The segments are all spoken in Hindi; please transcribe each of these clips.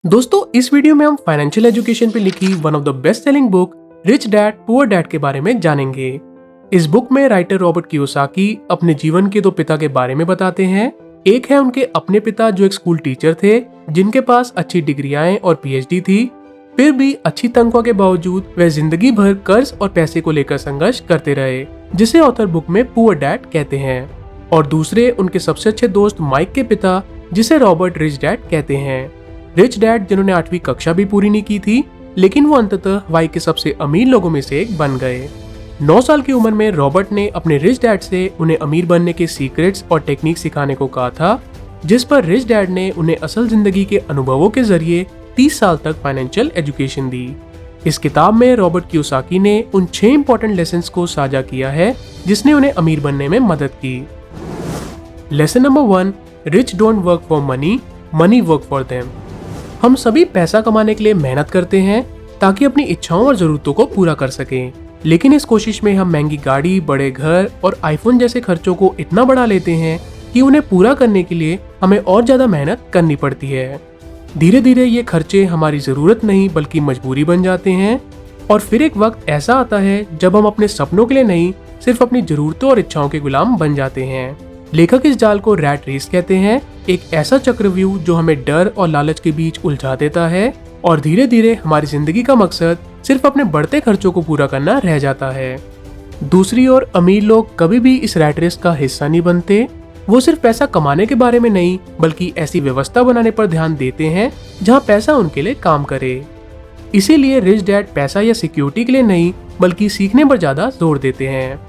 दोस्तों इस वीडियो में हम फाइनेंशियल एजुकेशन पे लिखी one of the best selling book rich dad poor dad के बारे में जानेंगे। इस बुक में राइटर रॉबर्ट कियोसाकी अपने जीवन के दो पिता के बारे में बताते हैं। एक है उनके अपने पिता जो एक स्कूल टीचर थे जिनके पास अच्छी डिग्रियां और पीएचडी थी, फिर भी अच्छी तनख्वाह के बावजूद वे जिंदगी भर कर्ज और पैसे को लेकर संघर्ष करते रहे, जिसे ऑथर बुक में पुअर डैड कहते हैं। और दूसरे उनके सबसे अच्छे दोस्त माइक के पिता जिसे रॉबर्ट रिच डैड कहते हैं। रिच डैड जिन्होंने 8वीं कक्षा भी पूरी नहीं की थी, लेकिन वो अंततः हवाई के सबसे अमीर लोगों में से एक बन गए। 9 साल की उम्र में रॉबर्ट ने अपने रिच डैड से उन्हें अमीर बनने के सीक्रेट्स और टेक्निक सिखाने को कहा था, जिस पर रिच डैड ने उन्हें असल जिंदगी के अनुभवों के जरिए 30 साल तक फाइनेंशियल एजुकेशन दी। इस किताब में रॉबर्ट कियोसाकी ने उन 6 इंपॉर्टेंट लेसन्स को साझा किया है जिसने उन्हें अमीर बनने में मदद की। Lesson number 1, rich don't work for money, money work for them. हम सभी पैसा कमाने के लिए मेहनत करते हैं ताकि अपनी इच्छाओं और जरूरतों को पूरा कर सकें, लेकिन इस कोशिश में हम महंगी गाड़ी, बड़े घर और आईफोन जैसे खर्चों को इतना बढ़ा लेते हैं कि उन्हें पूरा करने के लिए हमें और ज्यादा मेहनत करनी पड़ती है। धीरे धीरे ये खर्चे हमारी जरूरत नहीं बल्कि मजबूरी बन जाते हैं, और फिर एक वक्त ऐसा आता है जब हम अपने सपनों के लिए नहीं, सिर्फ अपनी जरूरतों और इच्छाओं के गुलाम बन जाते हैं। लेखक इस जाल को रैट रेस कहते हैं, एक ऐसा चक्रव्यूह जो हमें डर और लालच के बीच उलझा देता है और धीरे धीरे हमारी जिंदगी का मकसद सिर्फ अपने बढ़ते खर्चों को पूरा करना रह जाता है। दूसरी ओर अमीर लोग कभी भी इस रैट रेस का हिस्सा नहीं बनते। वो सिर्फ पैसा कमाने के बारे में नहीं बल्कि ऐसी व्यवस्था बनाने पर ध्यान देते हैं जहाँ पैसा उनके लिए काम करे। इसीलिए रिच डैड पैसा या सिक्योरिटी के लिए नहीं बल्कि सीखने पर ज्यादा जोर देते हैं।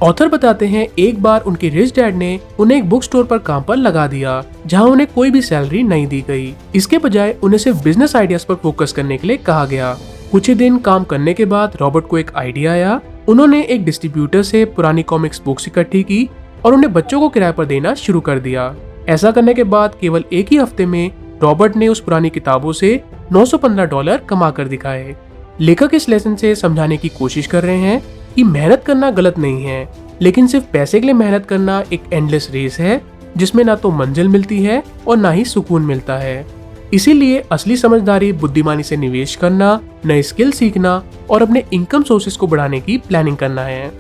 ऑथर बताते हैं, एक बार उनके रिच डैड ने उन्हें एक बुक स्टोर पर काम पर लगा दिया जहां उन्हें कोई भी सैलरी नहीं दी गई। इसके बजाय उन्हें सिर्फ बिजनेस आइडियाज पर फोकस करने के लिए कहा गया। कुछ ही दिन काम करने के बाद रॉबर्ट को एक आइडिया आया। उन्होंने एक डिस्ट्रीब्यूटर से पुरानी कॉमिक्स बुक्स इकट्ठी की और उन्हें बच्चों को किराए पर देना शुरू कर दिया। ऐसा करने के बाद केवल एक ही हफ्ते में रॉबर्ट ने उस पुरानी किताबों से $915 कमा कर दिखाए। लेखक इस लेसन से समझाने की कोशिश कर रहे हैं कि मेहनत करना गलत नहीं है, लेकिन सिर्फ पैसे के लिए मेहनत करना एक एंडलेस रेस है जिसमें ना तो मंजिल मिलती है और ना ही सुकून मिलता है। इसीलिए असली समझदारी बुद्धिमानी से निवेश करना, नए स्किल सीखना और अपने इनकम सोर्सेस को बढ़ाने की प्लानिंग करना है।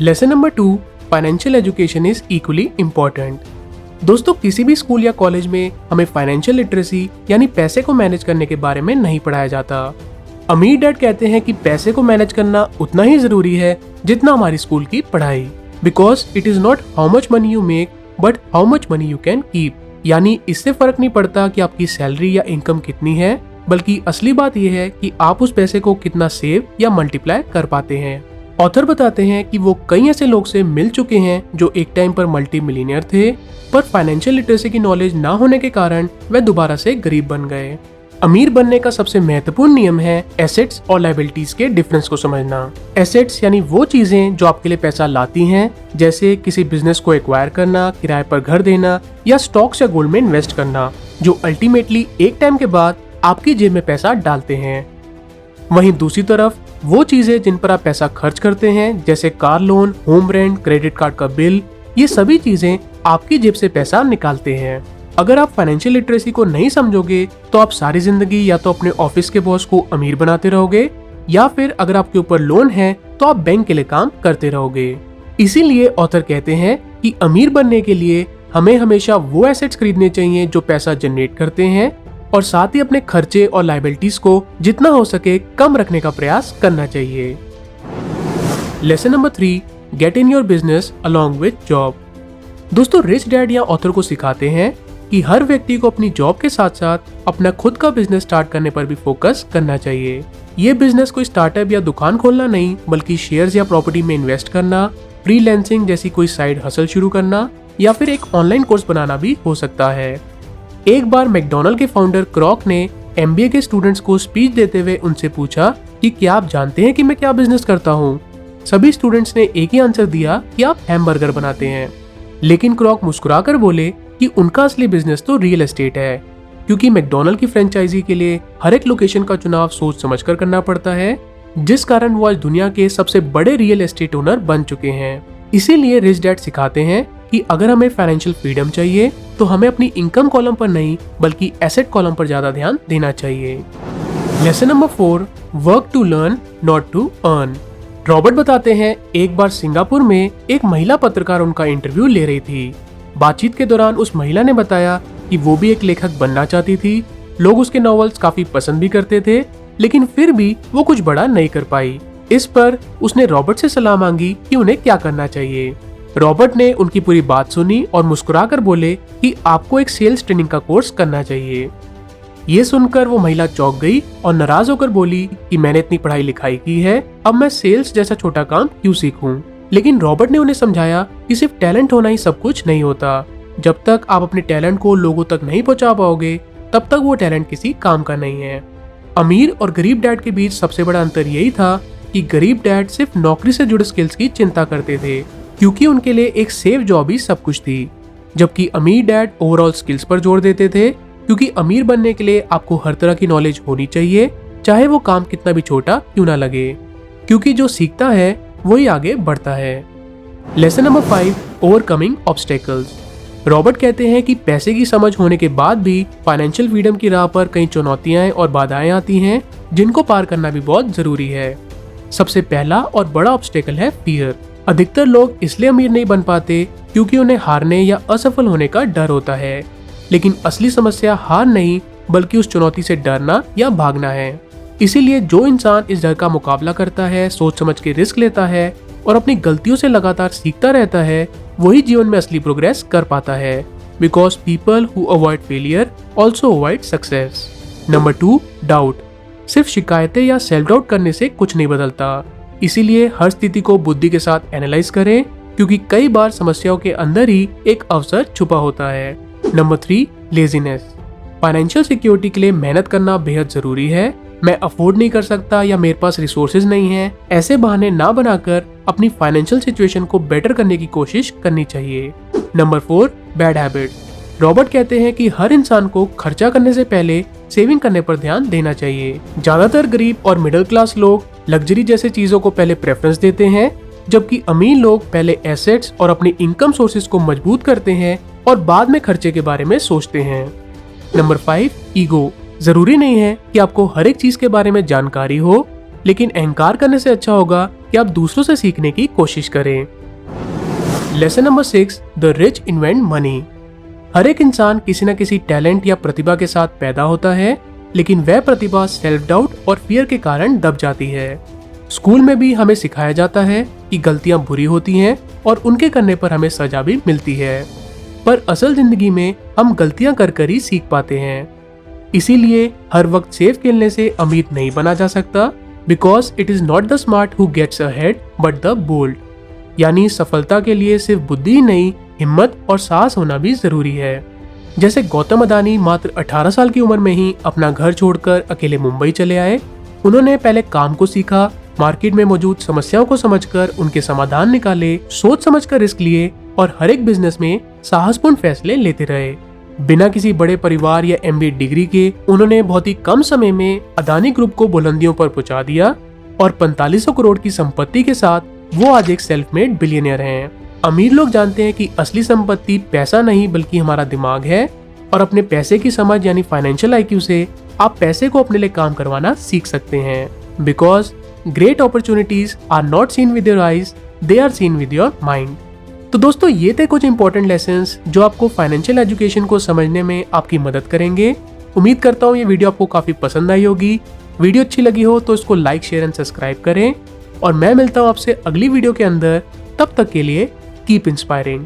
Lesson number 2, financial education is equally important. दोस्तों किसी भी स्कूल या कॉलेज में हमें फाइनेंशियल लिटरेसी यानी पैसे को मैनेज करने के बारे में नहीं पढ़ाया जाता। अमीर डैड कहते हैं कि पैसे को मैनेज करना उतना ही जरूरी है जितना हमारी स्कूल की पढ़ाई, because it is not how much money you make but how much money you can keep. यानी इससे फर्क नहीं पड़ता कि आपकी सैलरी या इनकम कितनी है, बल्कि असली बात यह है कि आप उस पैसे को कितना सेव या मल्टीप्लाई कर पाते हैं। ऑथर बताते हैं कि वो कई ऐसे लोग से मिल चुके हैं जो एक टाइम पर मल्टी मिलियनियर थे, पर फाइनेंशियल लिटरेसी की नॉलेज ना होने के कारण वे दोबारा से गरीब बन गए। अमीर बनने का सबसे महत्वपूर्ण नियम है एसेट्स और लायबिलिटीज के डिफरेंस को समझना। एसेट्स यानी वो चीजें जो आपके लिए पैसा लाती हैं, जैसे किसी बिजनेस को एक्वायर करना, किराए पर घर देना या स्टॉक्स या गोल्ड में इन्वेस्ट करना, जो अल्टीमेटली एक टाइम के बाद आपकी जेब में पैसा डालते हैं। वहीं दूसरी तरफ वो चीजें जिन पर आप पैसा खर्च करते हैं, जैसे car loan, home rent, credit card का बिल, ये सभी चीजें आपकी जेब से पैसा निकालते हैं। अगर आप फाइनेंशियल लिटरेसी को नहीं समझोगे तो आप सारी जिंदगी या तो अपने ऑफिस के बॉस को अमीर बनाते रहोगे, या फिर अगर आपके ऊपर लोन है तो आप बैंक के लिए काम करते रहोगे। इसीलिए ऑथर कहते हैं कि अमीर बनने के लिए हमें हमेशा वो एसेट्स खरीदने चाहिए जो पैसा जनरेट करते हैं, और साथ ही अपने खर्चे और लायबिलिटीज को जितना हो सके कम रखने का प्रयास करना चाहिए। Lesson number 3, get in your business along with job. दोस्तों रिच डैड या ऑथर को सिखाते हैं कि हर व्यक्ति को अपनी जॉब के साथ साथ अपना खुद का बिजनेस स्टार्ट करने पर भी फोकस करना चाहिए। ये बिजनेस कोई स्टार्टअप या दुकान खोलना नहीं बल्कि शेयर्स या प्रॉपर्टी में इन्वेस्ट करना, फ्रीलांसिंग जैसी कोई साइड हसल शुरू करना या फिर एक ऑनलाइन कोर्स बनाना भी हो सकता है। एक बार मैकडॉनल्ड के फाउंडर क्रॉक ने MBA के स्टूडेंट्स को स्पीच देते हुए उनसे पूछा कि क्या आप जानते हैं कि मैं क्या बिजनेस करता हूँ। सभी स्टूडेंट्स ने एक ही आंसर दिया कि आप हैमबर्गर बनाते हैं, लेकिन क्रॉक मुस्कुराकर बोले कि उनका असली बिजनेस तो रियल एस्टेट है, क्योंकि मैकडॉनल्ड की फ्रेंचाइजी के लिए हर एक लोकेशन का चुनाव सोच समझकर करना पड़ता है, जिस कारण वो आज दुनिया के सबसे बड़े रियल एस्टेट ओनर बन चुके हैं। इसीलिए रिच डैड सिखाते हैं कि अगर हमें फाइनेंशियल फ्रीडम चाहिए तो हमें अपनी इनकम कॉलम पर नहीं बल्कि एसेट कॉलम पर ज्यादा ध्यान देना चाहिए। Lesson number 4, work to learn not to earn. Robert बताते हैं, एक बार सिंगापुर में एक महिला पत्रकार उनका इंटरव्यू ले रही थी। बातचीत के दौरान उस महिला ने बताया कि वो भी एक लेखक बनना चाहती थी। लोग उसके नॉवेल्स काफी पसंद भी करते थे, लेकिन फिर भी वो कुछ बड़ा नहीं कर पाई। इस पर उसने रॉबर्ट से सलाह मांगी कि उन्हें क्या करना चाहिए। रॉबर्ट ने उनकी पूरी बात सुनी और मुस्कुराकर बोले कि आपको एक सेल्स ट्रेनिंग का कोर्स करना चाहिए। ये सुनकर वो महिला चौंक गई और नाराज होकर बोली कि मैंने इतनी पढ़ाई लिखाई की है, अब मैं सेल्स जैसा छोटा काम क्यों सीखूं। लेकिन रॉबर्ट ने उन्हें समझाया कि सिर्फ टैलेंट होना ही सब कुछ नहीं होता। जब तक आप अपने टैलेंट को लोगों तक नहीं पहुंचा पाओगे, तब तक वो टैलेंट किसी काम का नहीं है। अमीर और गरीब डैड के बीच सबसे बड़ा अंतर यही था कि गरीब डैड सिर्फ नौकरी से जुड़े स्किल्स की चिंता करते थे, क्योंकि उनके लिए एक सेफ जॉब ही सब कुछ थी। जबकि अमीर डैड ओवरऑल स्किल्स पर जोर देते थे, क्योंकि अमीर बनने के लिए आपको हर तरह की नॉलेज होनी चाहिए, चाहे वो काम कितना भी छोटा क्यों ना लगे, क्योंकि जो सीखता है वही आगे बढ़ता है। Lesson number 5, overcoming obstacles. Robert कहते हैं कि पैसे की समझ होने के बाद भी फाइनेंशियल फ्रीडम की राह पर कई चुनौतियां और बाधाएं आती हैं, जिनको पार करना भी बहुत जरूरी है। सबसे पहला और बड़ा ऑब्स्टेकल है फियर। अधिकतर लोग इसलिए अमीर नहीं बन पाते क्योंकि उन्हें हारने या असफल होने का डर होता है, लेकिन असली समस्या हार नहीं बल्कि उस चुनौती से डरना या भागना है। इसीलिए जो इंसान इस डर का मुकाबला करता है, सोच समझ के रिस्क लेता है और अपनी गलतियों से लगातार सीखता रहता है, वही जीवन में असली प्रोग्रेस कर पाता है। Because people who avoid failure also avoid success. Number 2, doubt. सिर्फ शिकायतें या सेल्फ डाउट करने से कुछ नहीं बदलता। इसीलिए हर स्थिति को बुद्धि के साथ एनालाइज करें, क्योंकि कई बार समस्याओं के अंदर ही एक अवसर छुपा होता है। Number 3, laziness. फाइनेंशियल सिक्योरिटी के लिए मेहनत करना बेहद जरूरी है। मैं अफोर्ड नहीं कर सकता या मेरे पास रिसोर्सेज नहीं है, ऐसे बहाने ना बनाकर अपनी फाइनेंशियल सिचुएशन को बेटर करने की कोशिश करनी चाहिए। Number 4, bad habit. रॉबर्ट कहते हैं कि हर इंसान को खर्चा करने से पहले सेविंग करने पर ध्यान देना चाहिए। ज्यादातर गरीब और मिडिल क्लास लोग लग्जरी जैसे चीजों को पहले प्रेफरेंस देते हैं, जबकि अमीर लोग पहले एसेट्स और अपनी इनकम सोर्सेज को मजबूत करते हैं और बाद में खर्चे के बारे में सोचते हैं। Number 5, ego. जरूरी नहीं है कि आपको हर एक चीज के बारे में जानकारी हो, लेकिन अहंकार करने से अच्छा होगा कि आप दूसरों से सीखने की कोशिश करें। Lesson number 6, the rich invent money. हर एक इंसान किसी न किसी टैलेंट या प्रतिभा के साथ पैदा होता है, लेकिन वह प्रतिभा सेल्फ डाउट और फियर के कारण दब जाती है। स्कूल में भी हमें सिखाया जाता है कि गलतियां बुरी होती हैं और उनके करने पर हमें सजा भी मिलती है, पर असल जिंदगी में हम गलतियां कर ही सीख पाते हैं। इसीलिए हर वक्त सेफ खेलने से अमीर नहीं बना जा सकता, because it is not the smart who gets ahead but the bold. यानी सफलता के लिए सिर्फ बुद्धि ही नहीं, हिम्मत और साहस होना भी जरूरी है। जैसे गौतम अदानी मात्र 18 साल की उम्र में ही अपना घर छोड़कर अकेले मुंबई चले आए। उन्होंने पहले काम को सीखा, मार्केट में मौजूद समस्याओं को समझकर उनके समाधान निकाले, सोच समझकर रिस्क लिए और हर एक बिजनेस में साहसपूर्ण फैसले लेते रहे। बिना किसी बड़े परिवार या MBA डिग्री के उन्होंने बहुत ही कम समय में अदानी ग्रुप को बुलंदियों पर पहुंचा दिया और 4500 करोड़ की संपत्ति के साथ वो आज एक सेल्फ मेड बिलियनियर हैं। अमीर लोग जानते हैं कि असली संपत्ति पैसा नहीं बल्कि हमारा दिमाग है, और अपने पैसे की समझ यानी फाइनेंशियल IQ से आप पैसे को अपने लिए काम करवाना सीख सकते हैं। Because great opportunities are not seen with your eyes, they are seen with your mind. तो दोस्तों, ये थे कुछ इंपॉर्टेंट लेसन्स जो आपको फाइनेंशियल एजुकेशन को समझने में आपकी मदद करेंगे। उम्मीद करता हूँ ये वीडियो आपको काफी पसंद आई होगी। वीडियो अच्छी लगी हो तो इसको लाइक, शेयर एंड सब्सक्राइब करें, और मैं मिलता हूँ आपसे अगली वीडियो के अंदर। तब तक के लिए कीप इंस्पायरिंग।